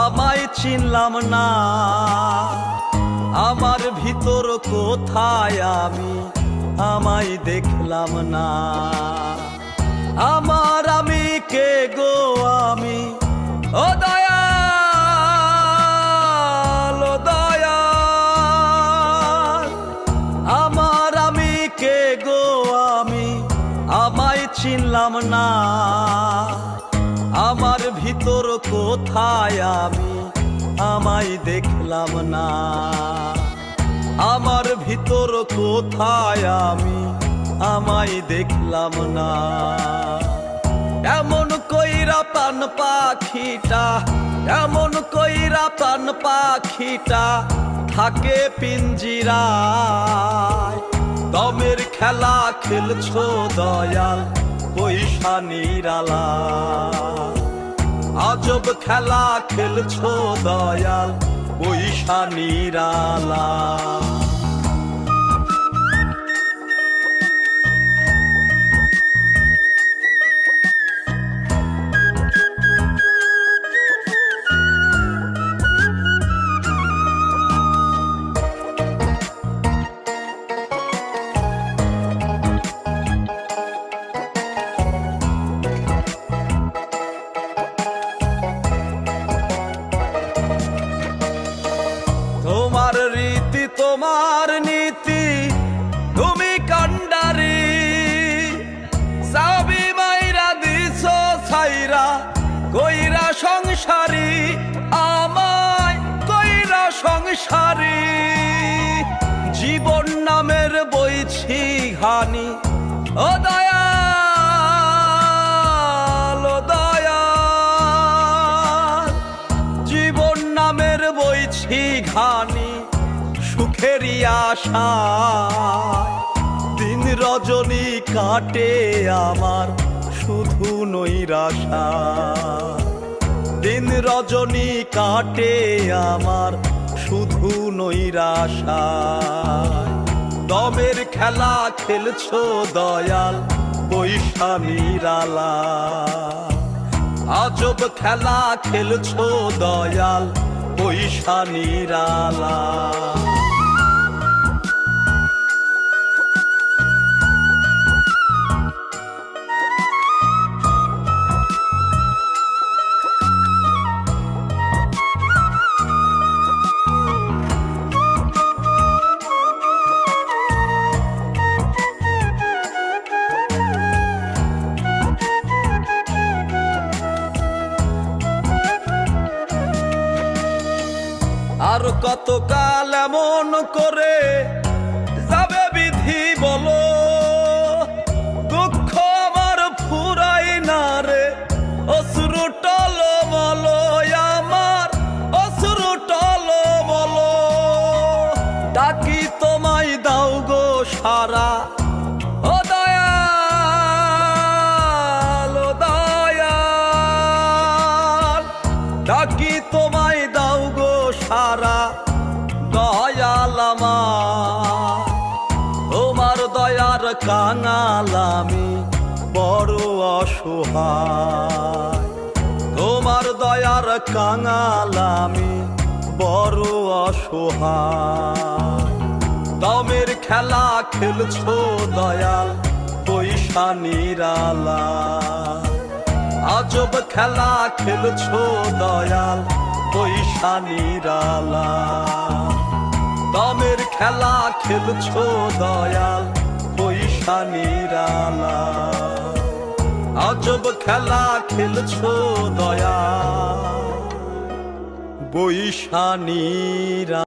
আমায় চিনলাম না। আমার ভিতর কোথায় আমি আমায় দেখলাম না। আমি কে গো আমি? ও দয়াল, ও দয়াল, আমি কে গো আমি আমায় চিনলাম না। আমার ভিতর কোথায় আমি আমায় দেখলাম না। আমার ভিতর কোথায় আমি আমায় দেখলাম না। এমন কইরা প্রাণ পাখিটা, এমন কইরা প্রাণ পাখিটা থাকে পিঞ্জিরায়। দমের খেলা খেলছো দয়াল পয়সা নিরালা। আজব খেলা খেলছো দয়াল পয়সা নিরালা। তোমার রীতি তোমার নীতি তুমি কান্ডারি। সাবি মাইরা দিছো ছাইরা কইরা সংসারী, আমায় কইরা সংসারী। জীবন নামের বইছি ঘানি, ও দয়াল, ও দয়াল, জীবন নামের বইছি ঘানি। সুখেরই আশা দিন রজনী কাটে আমার শুধু নৈরাশা। দিন রজনী কাটে আমার শুধু নৈরাশা। দমের খেলা খেলছো দয়াল পয়সা নিরালা। আজব খেলা খেলছো দয়াল পয়সা নিরালা। আর কতকাল এমন করে যাবে বিধি বলো? দুঃখ আমার ফুরাই না রে অশ্রু টলমল। আমার অশ্রু টলমল। ডাকি তোমায় দাও গো সারা, ও দয়াল, ও দয়াল, ডাকি তোমায় দাও গো সারা। দয়াল আমার তোমার দয়ার কাঙাল আমি বড় অসহায়। তোমার দয়ার কাঙাল আমি বড় অসহায়। দমের খেলা খেলছো দয়াল পয়সা নিরালা। আজব খেলা খেলছো দয়াল পয়সা নিরালা। দমের খেলা খেলছো দয়াল পয়সা নিরালা। আজব খেলা খেলছো দয়াল পয়সা নিরালা।